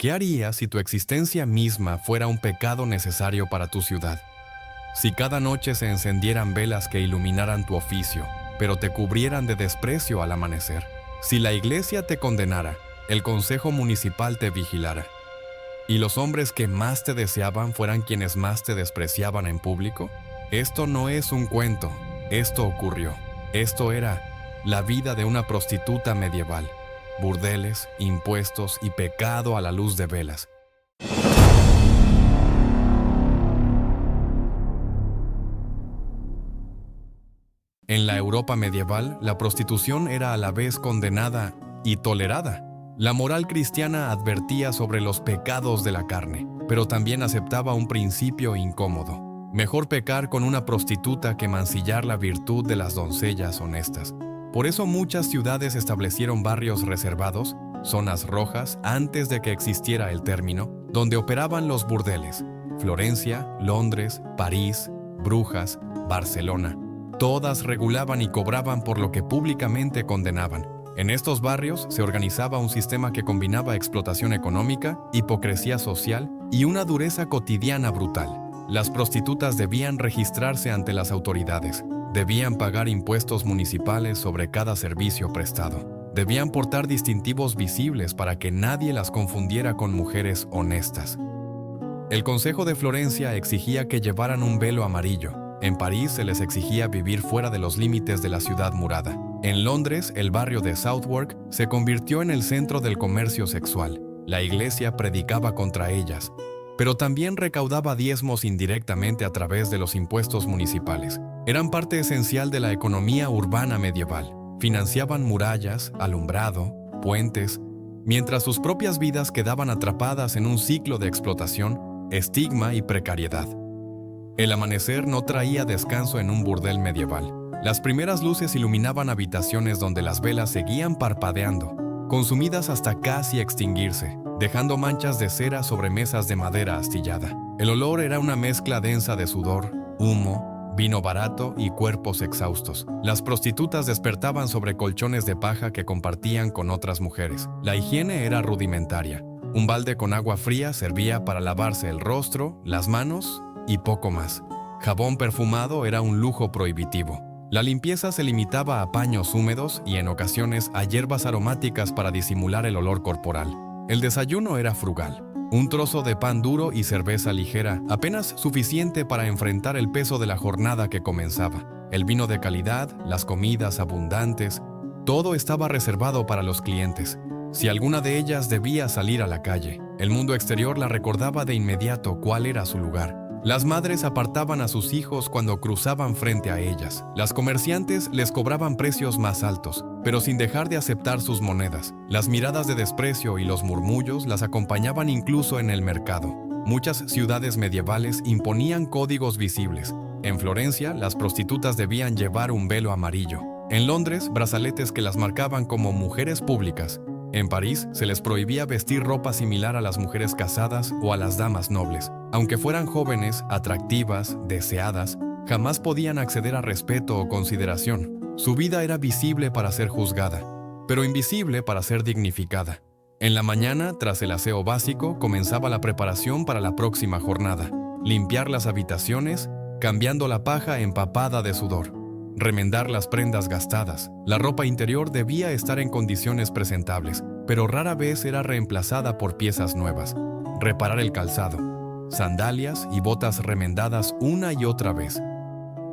¿Qué harías si tu existencia misma fuera un pecado necesario para tu ciudad? Si cada noche se encendieran velas que iluminaran tu oficio, pero te cubrieran de desprecio al amanecer. Si la iglesia te condenara, el consejo municipal te vigilara, y los hombres que más te deseaban fueran quienes más te despreciaban en público. Esto no es un cuento, esto ocurrió. Esto era la vida de una prostituta medieval. Burdeles, impuestos y pecado a la luz de velas. En la Europa medieval, la prostitución era a la vez condenada y tolerada. La moral cristiana advertía sobre los pecados de la carne, pero también aceptaba un principio incómodo. Mejor pecar con una prostituta que mancillar la virtud de las doncellas honestas. Por eso muchas ciudades establecieron barrios reservados, zonas rojas, antes de que existiera el término, donde operaban los burdeles. Florencia, Londres, París, Brujas, Barcelona. Todas regulaban y cobraban por lo que públicamente condenaban. En estos barrios se organizaba un sistema que combinaba explotación económica, hipocresía social y una dureza cotidiana brutal. Las prostitutas debían registrarse ante las autoridades, debían pagar impuestos municipales sobre cada servicio prestado, debían portar distintivos visibles para que nadie las confundiera con mujeres honestas. El Consejo de Florencia exigía que llevaran un velo amarillo. En París se les exigía vivir fuera de los límites de la ciudad murada. En Londres, el barrio de Southwark se convirtió en el centro del comercio sexual. La iglesia predicaba contra ellas, pero también recaudaba diezmos indirectamente a través de los impuestos municipales. Eran parte esencial de la economía urbana medieval. Financiaban murallas, alumbrado, puentes, mientras sus propias vidas quedaban atrapadas en un ciclo de explotación, estigma y precariedad. El amanecer no traía descanso en un burdel medieval. Las primeras luces iluminaban habitaciones donde las velas seguían parpadeando, consumidas hasta casi extinguirse, dejando manchas de cera sobre mesas de madera astillada. El olor era una mezcla densa de sudor, humo, vino barato y cuerpos exhaustos. Las prostitutas despertaban sobre colchones de paja que compartían con otras mujeres. La higiene era rudimentaria. Un balde con agua fría servía para lavarse el rostro, las manos y poco más. Jabón perfumado era un lujo prohibitivo. La limpieza se limitaba a paños húmedos y en ocasiones a hierbas aromáticas para disimular el olor corporal. El desayuno era frugal. Un trozo de pan duro y cerveza ligera, apenas suficiente para enfrentar el peso de la jornada que comenzaba. El vino de calidad, las comidas abundantes, todo estaba reservado para los clientes. Si alguna de ellas debía salir a la calle, el mundo exterior la recordaba de inmediato cuál era su lugar. Las madres apartaban a sus hijos cuando cruzaban frente a ellas. Las comerciantes les cobraban precios más altos, pero sin dejar de aceptar sus monedas. Las miradas de desprecio y los murmullos las acompañaban incluso en el mercado. Muchas ciudades medievales imponían códigos visibles. En Florencia, las prostitutas debían llevar un velo amarillo. En Londres, brazaletes que las marcaban como mujeres públicas. En París, se les prohibía vestir ropa similar a las mujeres casadas o a las damas nobles. Aunque fueran jóvenes, atractivas, deseadas, jamás podían acceder a respeto o consideración. Su vida era visible para ser juzgada, pero invisible para ser dignificada. En la mañana, tras el aseo básico, comenzaba la preparación para la próxima jornada. Limpiar las habitaciones, cambiando la paja empapada de sudor. Remendar las prendas gastadas. La ropa interior debía estar en condiciones presentables, pero rara vez era reemplazada por piezas nuevas. Reparar el calzado. Sandalias y botas remendadas una y otra vez.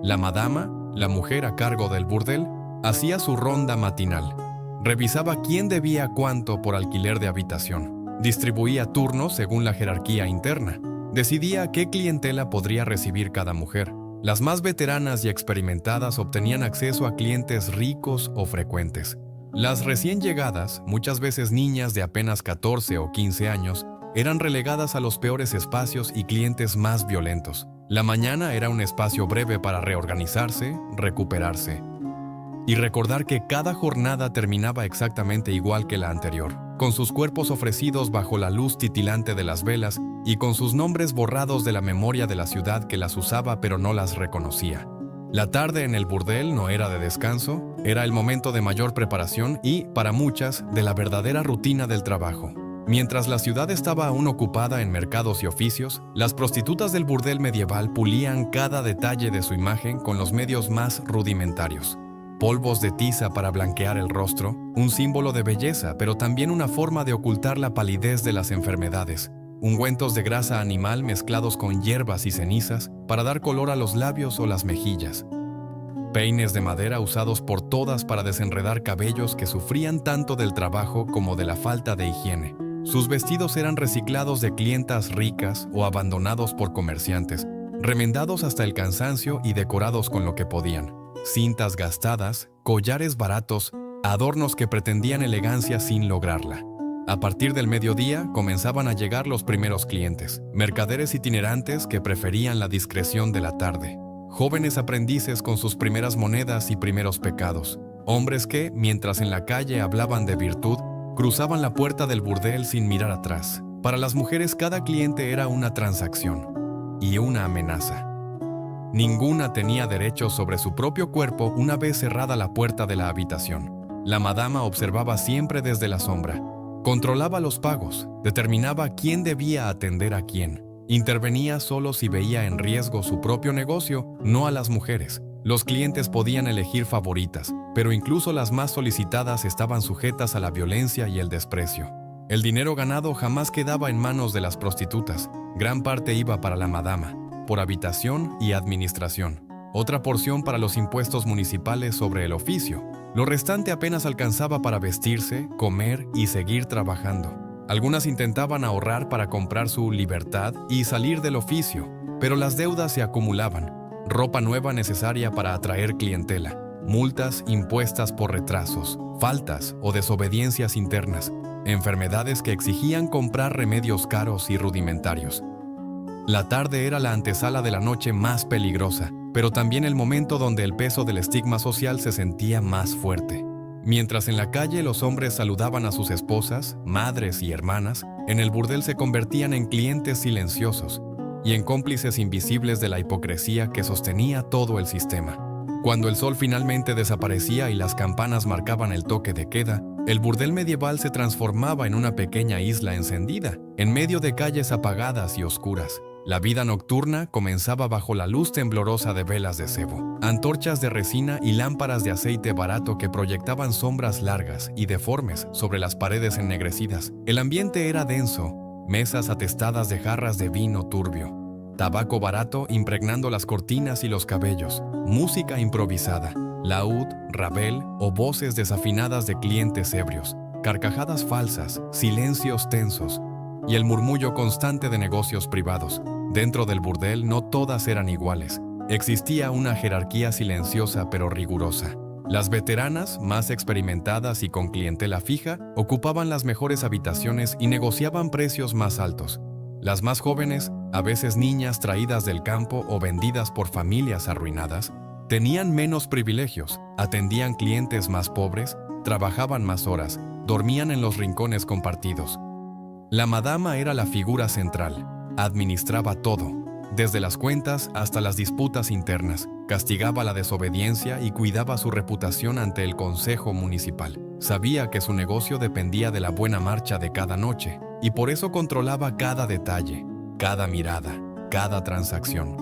La madama, la mujer a cargo del burdel, hacía su ronda matinal. Revisaba quién debía cuánto por alquiler de habitación. Distribuía turnos según la jerarquía interna. Decidía qué clientela podría recibir cada mujer. Las más veteranas y experimentadas obtenían acceso a clientes ricos o frecuentes. Las recién llegadas, muchas veces niñas de apenas 14 o 15 años, eran relegadas a los peores espacios y clientes más violentos. La mañana era un espacio breve para reorganizarse, recuperarse y recordar que cada jornada terminaba exactamente igual que la anterior, con sus cuerpos ofrecidos bajo la luz titilante de las velas y con sus nombres borrados de la memoria de la ciudad que las usaba pero no las reconocía. La tarde en el burdel no era de descanso, era el momento de mayor preparación y, para muchas, de la verdadera rutina del trabajo. Mientras la ciudad estaba aún ocupada en mercados y oficios, las prostitutas del burdel medieval pulían cada detalle de su imagen con los medios más rudimentarios. Polvos de tiza para blanquear el rostro, un símbolo de belleza, pero también una forma de ocultar la palidez de las enfermedades. Ungüentos de grasa animal mezclados con hierbas y cenizas para dar color a los labios o las mejillas. Peines de madera usados por todas para desenredar cabellos que sufrían tanto del trabajo como de la falta de higiene. Sus vestidos eran reciclados de clientas ricas o abandonados por comerciantes, remendados hasta el cansancio y decorados con lo que podían. Cintas gastadas, collares baratos, adornos que pretendían elegancia sin lograrla. A partir del mediodía comenzaban a llegar los primeros clientes, mercaderes itinerantes que preferían la discreción de la tarde, jóvenes aprendices con sus primeras monedas y primeros pecados, hombres que, mientras en la calle hablaban de virtud, cruzaban la puerta del burdel sin mirar atrás. Para las mujeres cada cliente era una transacción y una amenaza. Ninguna tenía derecho sobre su propio cuerpo una vez cerrada la puerta de la habitación. La madama observaba siempre desde la sombra. Controlaba los pagos, determinaba quién debía atender a quién. Intervenía solo si veía en riesgo su propio negocio, no a las mujeres. Los clientes podían elegir favoritas, pero incluso las más solicitadas estaban sujetas a la violencia y el desprecio. El dinero ganado jamás quedaba en manos de las prostitutas. Gran parte iba para la madama, por habitación y administración. Otra porción para los impuestos municipales sobre el oficio. Lo restante apenas alcanzaba para vestirse, comer y seguir trabajando. Algunas intentaban ahorrar para comprar su libertad y salir del oficio, pero las deudas se acumulaban. Ropa nueva necesaria para atraer clientela, multas impuestas por retrasos, faltas o desobediencias internas, enfermedades que exigían comprar remedios caros y rudimentarios. La tarde era la antesala de la noche más peligrosa, pero también el momento donde el peso del estigma social se sentía más fuerte. Mientras en la calle los hombres saludaban a sus esposas, madres y hermanas, en el burdel se convertían en clientes silenciosos y en cómplices invisibles de la hipocresía que sostenía todo el sistema. Cuando el sol finalmente desaparecía y las campanas marcaban el toque de queda, el burdel medieval se transformaba en una pequeña isla encendida, en medio de calles apagadas y oscuras. La vida nocturna comenzaba bajo la luz temblorosa de velas de cebo, antorchas de resina y lámparas de aceite barato que proyectaban sombras largas y deformes sobre las paredes ennegrecidas. El ambiente era denso, mesas atestadas de jarras de vino turbio, tabaco barato impregnando las cortinas y los cabellos, música improvisada, laúd, rabel o voces desafinadas de clientes ebrios, carcajadas falsas, silencios tensos y el murmullo constante de negocios privados. Dentro del burdel no todas eran iguales. Existía una jerarquía silenciosa pero rigurosa. Las veteranas, más experimentadas y con clientela fija, ocupaban las mejores habitaciones y negociaban precios más altos. Las más jóvenes, a veces niñas traídas del campo o vendidas por familias arruinadas, tenían menos privilegios, atendían clientes más pobres, trabajaban más horas, dormían en los rincones compartidos. La madama era la figura central, administraba todo, desde las cuentas hasta las disputas internas, castigaba la desobediencia y cuidaba su reputación ante el consejo municipal. Sabía que su negocio dependía de la buena marcha de cada noche, y por eso controlaba cada detalle, cada mirada, cada transacción.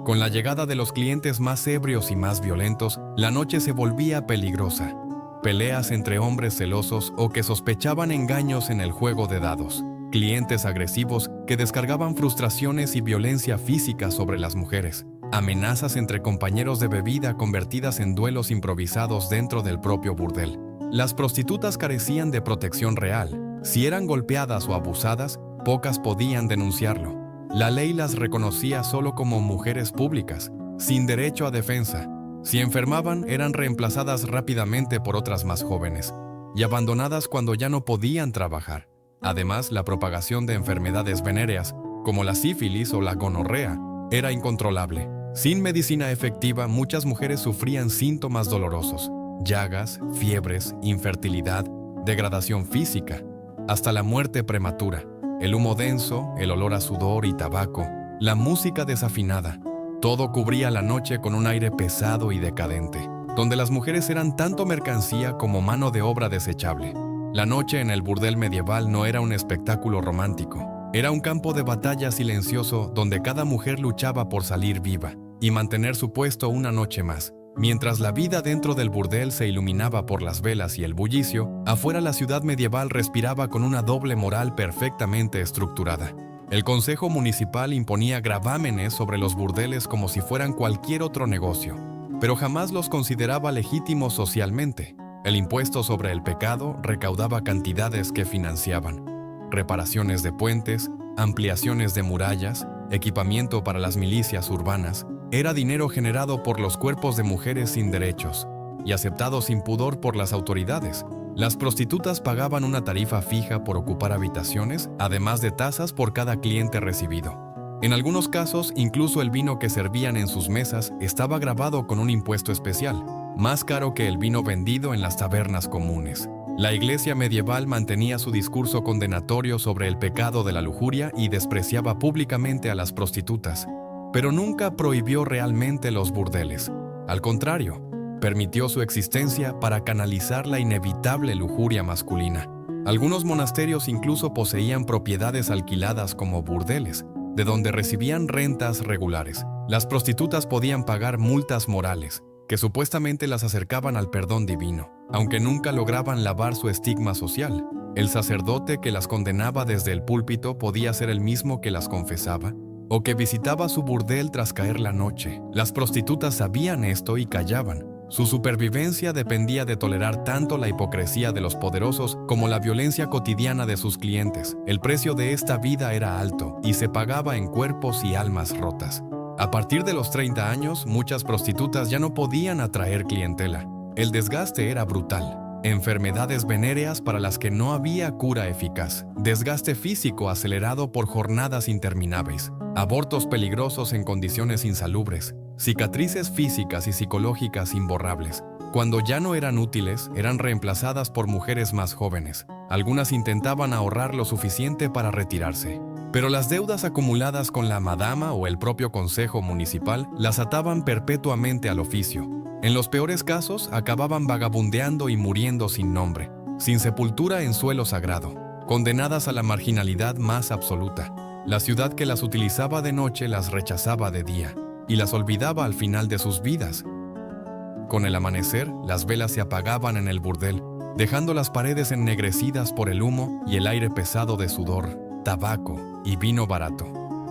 Con la llegada de los clientes más ebrios y más violentos, la noche se volvía peligrosa. Peleas entre hombres celosos o que sospechaban engaños en el juego de dados. Clientes agresivos que descargaban frustraciones y violencia física sobre las mujeres. Amenazas entre compañeros de bebida convertidas en duelos improvisados dentro del propio burdel. Las prostitutas carecían de protección real. Si eran golpeadas o abusadas, pocas podían denunciarlo. La ley las reconocía solo como mujeres públicas, sin derecho a defensa. Si enfermaban, eran reemplazadas rápidamente por otras más jóvenes y abandonadas cuando ya no podían trabajar. Además, la propagación de enfermedades venéreas, como la sífilis o la gonorrea, era incontrolable. Sin medicina efectiva, muchas mujeres sufrían síntomas dolorosos, llagas, fiebres, infertilidad, degradación física, hasta la muerte prematura. El humo denso, el olor a sudor y tabaco, la música desafinada, todo cubría la noche con un aire pesado y decadente, donde las mujeres eran tanto mercancía como mano de obra desechable. La noche en el burdel medieval no era un espectáculo romántico. Era un campo de batalla silencioso donde cada mujer luchaba por salir viva y mantener su puesto una noche más. Mientras la vida dentro del burdel se iluminaba por las velas y el bullicio, afuera la ciudad medieval respiraba con una doble moral perfectamente estructurada. El Consejo Municipal imponía gravámenes sobre los burdeles como si fueran cualquier otro negocio, pero jamás los consideraba legítimos socialmente. El impuesto sobre el pecado recaudaba cantidades que financiaban reparaciones de puentes, ampliaciones de murallas, equipamiento para las milicias urbanas. Era dinero generado por los cuerpos de mujeres sin derechos y aceptado sin pudor por las autoridades. Las prostitutas pagaban una tarifa fija por ocupar habitaciones, además de tasas por cada cliente recibido. En algunos casos, incluso el vino que servían en sus mesas estaba grabado con un impuesto especial, más caro que el vino vendido en las tabernas comunes. La iglesia medieval mantenía su discurso condenatorio sobre el pecado de la lujuria y despreciaba públicamente a las prostitutas, pero nunca prohibió realmente los burdeles. Al contrario, permitió su existencia para canalizar la inevitable lujuria masculina. Algunos monasterios incluso poseían propiedades alquiladas como burdeles, de donde recibían rentas regulares. Las prostitutas podían pagar multas morales, que supuestamente las acercaban al perdón divino, aunque nunca lograban lavar su estigma social. El sacerdote que las condenaba desde el púlpito podía ser el mismo que las confesaba, o que visitaba su burdel tras caer la noche. Las prostitutas sabían esto y callaban. Su supervivencia dependía de tolerar tanto la hipocresía de los poderosos como la violencia cotidiana de sus clientes. El precio de esta vida era alto y se pagaba en cuerpos y almas rotas. A partir de los 30 años, muchas prostitutas ya no podían atraer clientela. El desgaste era brutal. Enfermedades venéreas para las que no había cura eficaz. Desgaste físico acelerado por jornadas interminables. Abortos peligrosos en condiciones insalubres. Cicatrices físicas y psicológicas imborrables. Cuando ya no eran útiles, eran reemplazadas por mujeres más jóvenes. Algunas intentaban ahorrar lo suficiente para retirarse, pero las deudas acumuladas con la madama o el propio consejo municipal las ataban perpetuamente al oficio. En los peores casos, acababan vagabundeando y muriendo sin nombre, sin sepultura en suelo sagrado, condenadas a la marginalidad más absoluta. La ciudad que las utilizaba de noche las rechazaba de día y las olvidaba al final de sus vidas. Con el amanecer, las velas se apagaban en el burdel, dejando las paredes ennegrecidas por el humo y el aire pesado de sudor, tabaco y vino barato.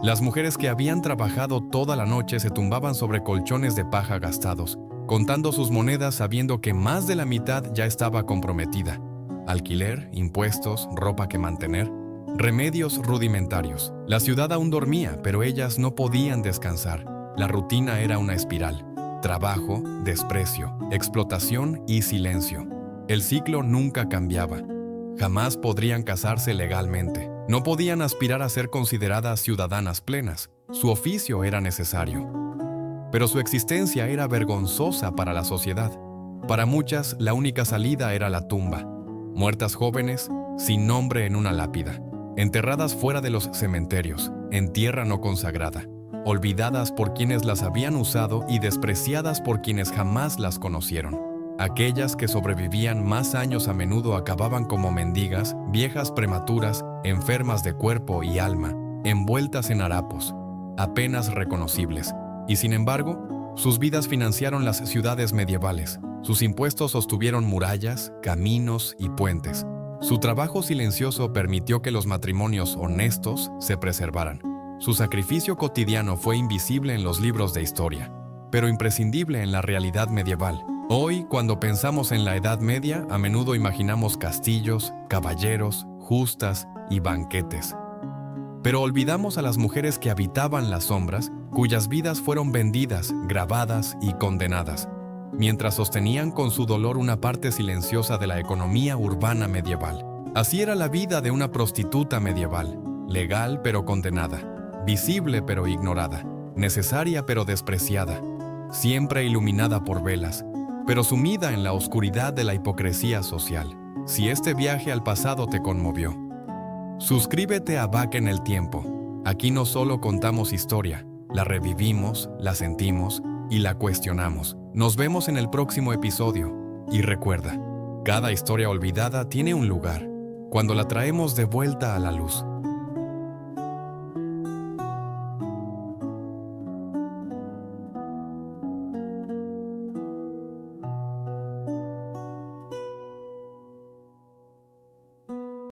Las mujeres que habían trabajado toda la noche se tumbaban sobre colchones de paja gastados, contando sus monedas sabiendo que más de la mitad ya estaba comprometida. Alquiler, impuestos, ropa que mantener, remedios rudimentarios. La ciudad aún dormía, pero ellas no podían descansar. La rutina era una espiral. Trabajo, desprecio, explotación y silencio. El ciclo nunca cambiaba. Jamás podrían casarse legalmente. No podían aspirar a ser consideradas ciudadanas plenas. Su oficio era necesario, pero su existencia era vergonzosa para la sociedad. Para muchas, la única salida era la tumba. Muertas jóvenes, sin nombre en una lápida. Enterradas fuera de los cementerios, en tierra no consagrada. Olvidadas por quienes las habían usado y despreciadas por quienes jamás las conocieron. Aquellas que sobrevivían más años a menudo acababan como mendigas, viejas prematuras, enfermas de cuerpo y alma, envueltas en harapos, apenas reconocibles. Y sin embargo, sus vidas financiaron las ciudades medievales. Sus impuestos sostuvieron murallas, caminos y puentes. Su trabajo silencioso permitió que los matrimonios honestos se preservaran. Su sacrificio cotidiano fue invisible en los libros de historia, pero imprescindible en la realidad medieval. Hoy, cuando pensamos en la Edad Media, a menudo imaginamos castillos, caballeros, justas y banquetes. Pero olvidamos a las mujeres que habitaban las sombras, cuyas vidas fueron vendidas, grabadas y condenadas, mientras sostenían con su dolor una parte silenciosa de la economía urbana medieval. Así era la vida de una prostituta medieval, legal pero condenada, visible pero ignorada, necesaria pero despreciada, siempre iluminada por velas, pero sumida en la oscuridad de la hipocresía social. Si este viaje al pasado te conmovió, suscríbete a Back en el Tiempo. Aquí no solo contamos historia, la revivimos, la sentimos y la cuestionamos. Nos vemos en el próximo episodio. Y recuerda, Cada historia olvidada tiene un lugar, cuando la traemos de vuelta a la luz.